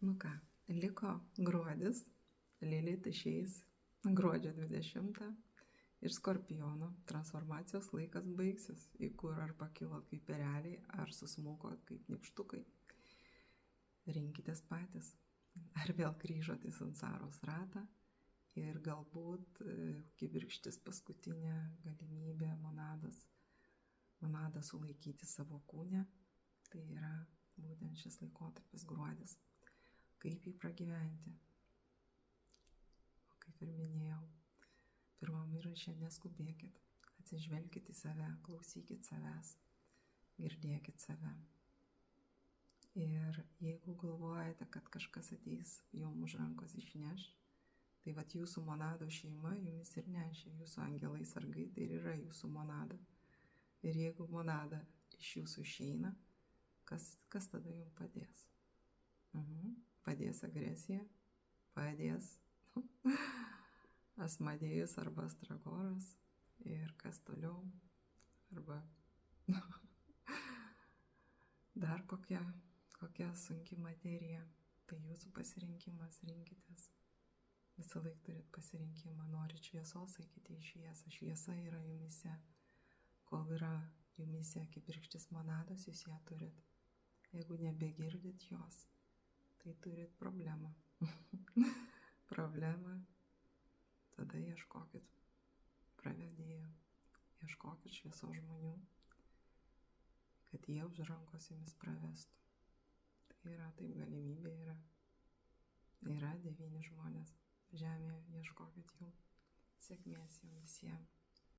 Nu ką, liko gruodis, Lilit išeis gruodžio 20 ir Skorpiono transformacijos laikas baigsis, į kur ar pakilot kaip ereliai, ar susmukot kaip nykštukai. Rinkitės patys, ar vėl grįžot į sansaros ratą ir galbūt kibirkštis paskutinė galimybė monadą sulaikyti savo kūne, tai yra būtent šis laikotarpis gruodis. Kaip jį pragyventi? O kaip ir minėjau, pirmam įraše neskubėkit, atsižvelkit į save, klausykit savęs, girdėkit save. Ir jeigu galvojate, kad kažkas ateis jums už rankos išneš, tai vat jūsų monado šeima jumis ir nešia, jūsų angelai sargai, tai ir yra jūsų monada. Ir jeigu monada iš jūsų išeina, kas tada jums padės? Padės agresija, padės Asmadėjus arba Astragoras ir kas toliau, arba dar kokia sunki materija. Tai jūsų pasirinkimas, rinkitės. Visą laiką turit pasirinkimą, norit šviesos, eikite į šviesą. Šviesa yra jumise. Kol yra jumise kibirkštis monados, jūs ją turit. Jeigu nebegirdit jos, tai turit problemą. Problemą, tada ieškokit pravedėjo, ieškokit šviesos žmonių, kad jie už rankos jumis pravestų. Tai yra, taip galimybė yra. Yra 9 žmonės žemėje, ieškokit jų. Sėkmės jums visiems.